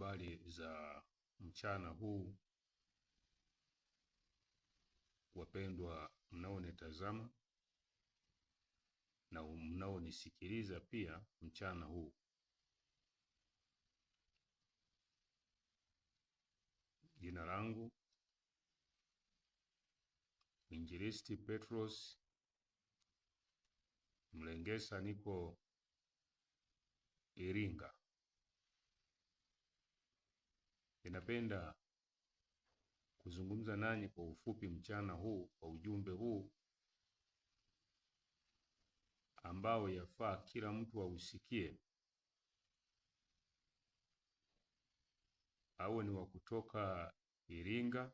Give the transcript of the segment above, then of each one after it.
Habari za mchana huu, wapendwa mnaonitazama na mnaonisikiliza pia mchana huu. Jina langu Mwinjilisti Petros Mlengesa, niko Iringa. Ninapenda kuzungumza nanyi kwa ufupi mchana huu kwa ujumbe huu ambao yafaa kila mtu ausikie, awe ni wa kutoka Iringa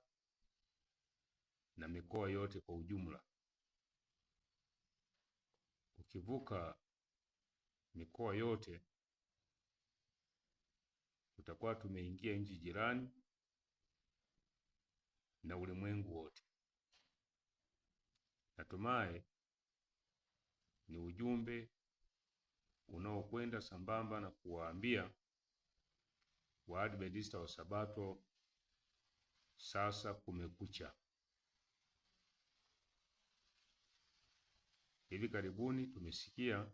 na mikoa yote kwa ujumla. Ukivuka mikoa yote tutakuwa tumeingia nchi jirani na ulimwengu wote. Natumai ni ujumbe unaokwenda sambamba na kuwaambia Waadventista wa Sabato sasa kumekucha. Hivi karibuni tumesikia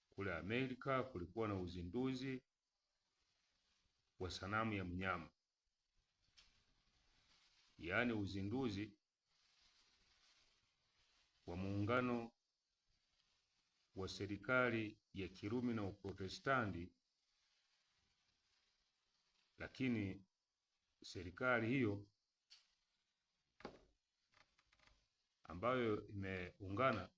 kule Amerika kulikuwa na uzinduzi wa sanamu ya mnyama, yaani uzinduzi wa muungano wa serikali ya Kirumi na Uprotestanti, lakini serikali hiyo ambayo imeungana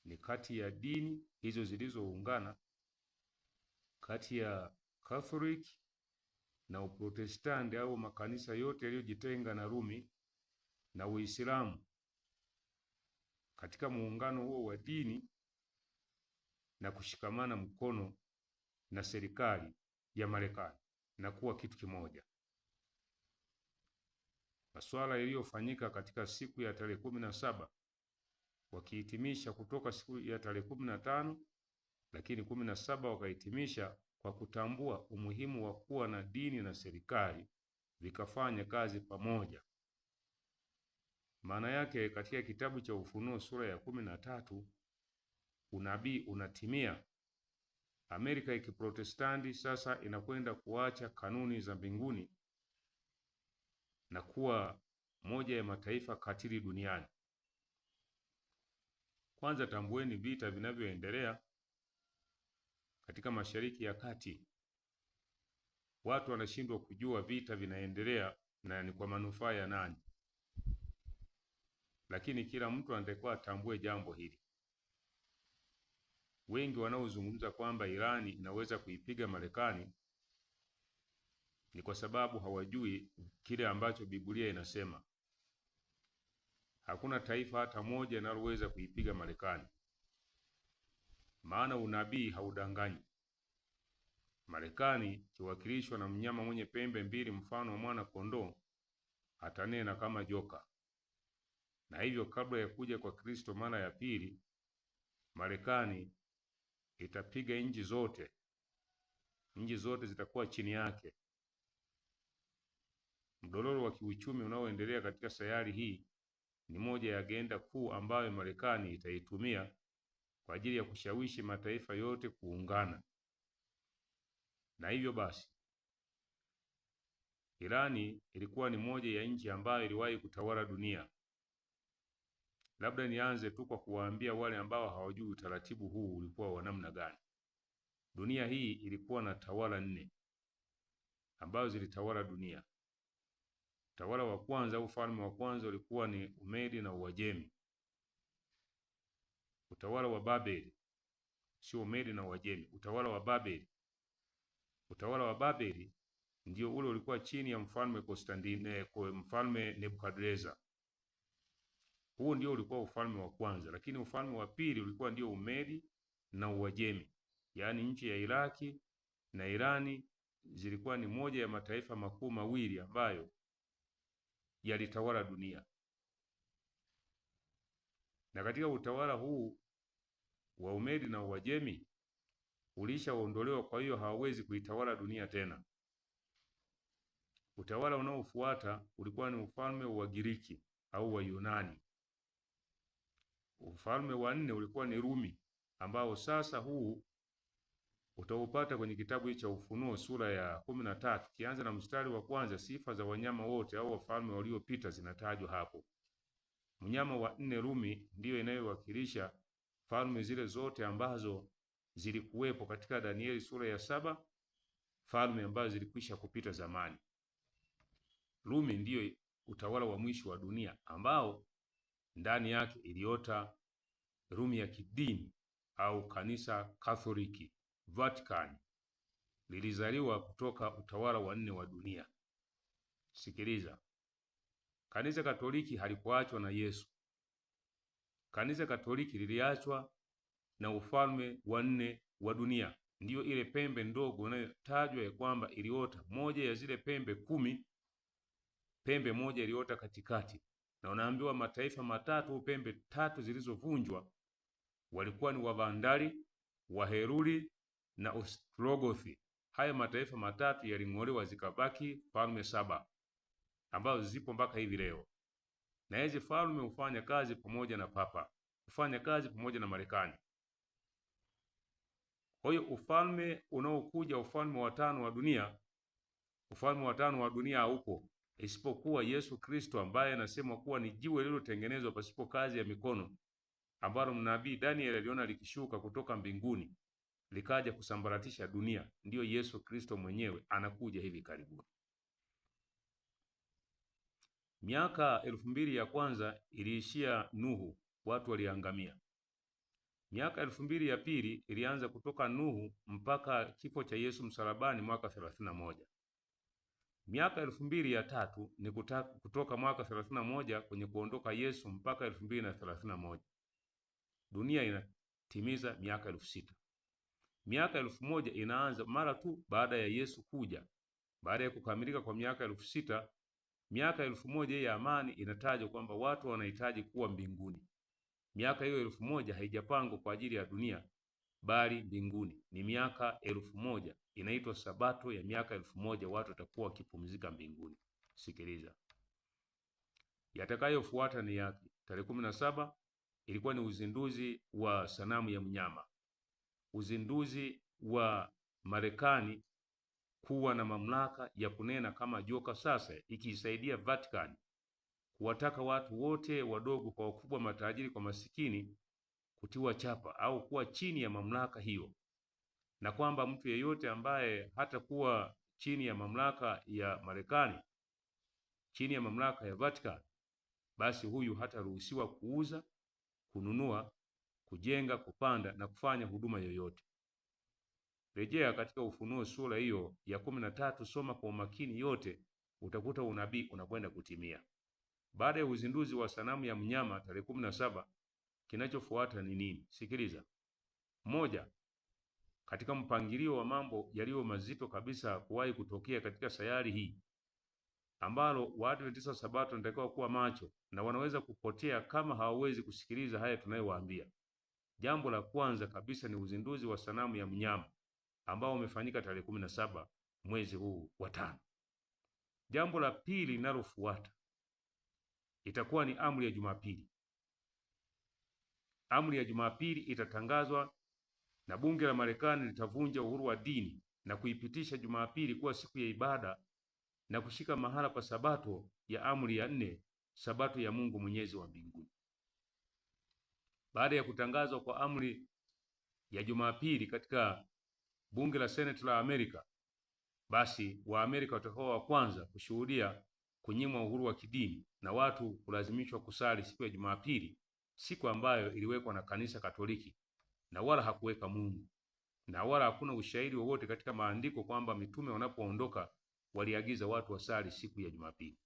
ni kati ya dini hizo zilizoungana, kati ya Catholic na Uprotestanti au makanisa yote yaliyojitenga na Rumi na Uislamu. Katika muungano huo wa dini na kushikamana mkono na serikali ya Marekani na kuwa kitu kimoja. Masuala yaliyofanyika katika siku ya tarehe 17 wakihitimisha kutoka siku ya tarehe 15, lakini 17 wakahitimisha kwa kutambua umuhimu wa kuwa na dini na serikali vikafanya kazi pamoja. Maana yake katika kitabu cha Ufunuo sura ya 13 unabii unatimia. Amerika ya Kiprotestanti sasa inakwenda kuacha kanuni za mbinguni na kuwa moja ya mataifa katili duniani. Kwanza tambueni vita vinavyoendelea katika Mashariki ya Kati. Watu wanashindwa kujua vita vinaendelea na ni kwa manufaa ya nani. Lakini kila mtu anatakiwa atambue jambo hili. Wengi wanaozungumza kwamba Irani inaweza kuipiga Marekani ni kwa sababu hawajui kile ambacho Biblia inasema. Hakuna taifa hata moja linaloweza kuipiga Marekani, maana unabii haudanganyi. Marekani kiwakilishwa na mnyama mwenye pembe mbili mfano wa mwana kondoo atanena kama joka. Na hivyo kabla ya kuja kwa Kristo mara ya pili, Marekani itapiga nchi zote. Nchi zote zitakuwa chini yake. Mdororo wa kiuchumi unaoendelea katika sayari hii ni moja ya agenda kuu ambayo Marekani itaitumia kwa ajili ya kushawishi mataifa yote kuungana. Na hivyo basi, Irani ilikuwa ni moja ya nchi ambayo iliwahi kutawala dunia. Labda nianze tu kwa kuwaambia wale ambao hawajui utaratibu huu ulikuwa wa namna gani. Dunia hii ilikuwa na tawala 4 ambazo zilitawala dunia. Utawala wa kwanza au ufalme wa kwanza ulikuwa ni Umedi na Uajemi. Utawala wa Babeli, sio Umedi na Uajemi, utawala wa Babeli. Utawala wa Babeli ndio ule ulikuwa chini ya mfalme Konstantine, kwa mfalme Nebukadreza. Huo ndio ulikuwa ufalme wa kwanza, lakini ufalme wa pili ulikuwa ndio Umedi na Uajemi. Yaani nchi ya Iraki na Irani zilikuwa ni moja ya mataifa makuu mawili ambayo yalitawala dunia. Na katika utawala huu wa Umedi na Uajemi ulishaondolewa, kwa hiyo hawawezi kuitawala dunia tena. Utawala unaofuata ulikuwa ni ufalme wa Giriki au wa Yunani. Ufalme wa nne ulikuwa ni Rumi, ambao sasa huu utaupata kwenye kitabu cha Ufunuo sura ya 13, kianza na mstari wa kwanza. Sifa za wanyama wote au wafalme waliopita zinatajwa hapo. Mnyama wa nne Rumi ndiyo inayowakilisha falme zile zote ambazo zilikuwepo katika Danieli sura ya 7, falme ambazo zilikwisha kupita zamani. Rumi ndiyo utawala wa mwisho wa dunia ambao ndani yake iliota Rumi ya kidini au kanisa Katoliki. Vatican lilizaliwa kutoka utawala wa nne wa dunia. Sikiliza, kanisa Katoliki halikuachwa na Yesu. Kanisa Katoliki liliachwa na ufalme wa nne wa dunia, ndiyo ile pembe ndogo inayotajwa ya kwamba iliota moja ya zile pembe 10. Pembe moja iliota katikati, na unaambiwa mataifa matatu, pembe 3 zilizovunjwa walikuwa ni Wavandali, Waheruli na Ostrogothi. Haya mataifa matatu yaling'olewa, zikabaki falme 7 ambazo zipo mpaka hivi leo, na hizi falme hufanya kazi pamoja na Papa, hufanya kazi pamoja na Marekani. Kwa hiyo ufalme unaokuja, ufalme wa 5 wa dunia, ufalme wa 5 wa dunia haupo isipokuwa Yesu Kristo, ambaye anasemwa kuwa ni jiwe lililotengenezwa pasipo kazi ya mikono, ambalo mnabii Daniel aliona likishuka kutoka mbinguni likaja kusambaratisha dunia. Ndiyo Yesu Kristo mwenyewe anakuja hivi karibuni. Miaka 2000 ya kwanza iliishia Nuhu, watu waliangamia. Miaka 2000 ya pili ilianza kutoka Nuhu mpaka kifo cha Yesu msalabani mwaka 31. Miaka 2000 ya tatu ni kutoka mwaka 31 kwenye kuondoka Yesu mpaka 2031. Dunia inatimiza miaka 6000. Miaka 1000 inaanza mara tu baada ya Yesu kuja. Baada ya kukamilika kwa miaka 6000, miaka 1000 ya amani inatajwa kwamba watu wanahitaji kuwa mbinguni. Miaka hiyo 1000 haijapangwa kwa ajili ya dunia, bali mbinguni. Ni miaka 1000, inaitwa sabato ya miaka 1000, watu watakuwa wakipumzika mbinguni. Sikiliza, yatakayofuata ni yapi? Tarehe 17 ilikuwa ni uzinduzi wa sanamu ya mnyama, uzinduzi wa Marekani kuwa na mamlaka ya kunena kama joka, sasa ikisaidia Vatican kuwataka watu wote, wadogo kwa wakubwa, matajiri kwa masikini, kutiwa chapa au kuwa chini ya mamlaka hiyo, na kwamba mtu yeyote ambaye hatakuwa chini ya mamlaka ya Marekani, chini ya mamlaka ya Vatican, basi huyu hataruhusiwa kuuza, kununua, kujenga, kupanda na kufanya huduma yoyote. Rejea katika Ufunuo sura hiyo ya 13, soma kwa umakini yote, utakuta unabii unakwenda kutimia. Baada ya uzinduzi wa sanamu ya mnyama tarehe 17, kinachofuata ni nini? Sikiliza. Moja, katika mpangilio wa mambo yaliyo mazito kabisa kuwahi kutokea katika sayari hii, ambalo Waadventista wa Sabato wanatakiwa kuwa macho na wanaweza kupotea kama hawawezi kusikiliza haya tunayowaambia. Jambo la kwanza kabisa ni uzinduzi wa sanamu ya mnyama ambao umefanyika tarehe 17 mwezi huu wa 5. Jambo la pili linalofuata itakuwa ni amri ya Jumapili. Amri ya Jumapili itatangazwa na bunge la Marekani, litavunja uhuru wa dini na kuipitisha Jumapili kuwa siku ya ibada na kushika mahala pa sabato ya amri ya 4, sabato ya Mungu Mwenyezi wa mbinguni. Baada ya kutangazwa kwa amri ya Jumapili katika bunge la Senate la Amerika, basi Waamerika watakuwa wa kwanza kushuhudia kunyimwa uhuru wa kidini na watu kulazimishwa kusali siku ya Jumapili, siku ambayo iliwekwa na kanisa Katoliki na wala hakuweka Mungu, na wala hakuna ushahidi wowote katika maandiko kwamba mitume wanapoondoka waliagiza watu wasali siku ya Jumapili.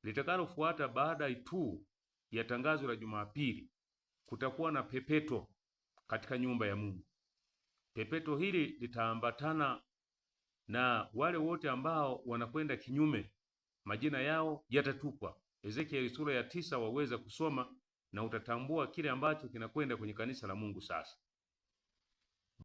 Litakalofuata baada tu ya tangazo la Jumapili, kutakuwa na pepeto katika nyumba ya Mungu. Pepeto hili litaambatana na wale wote ambao wanakwenda kinyume, majina yao yatatupwa. Ezekieli sura ya 9 waweza kusoma na utatambua kile ambacho kinakwenda kwenye kanisa la Mungu sasa.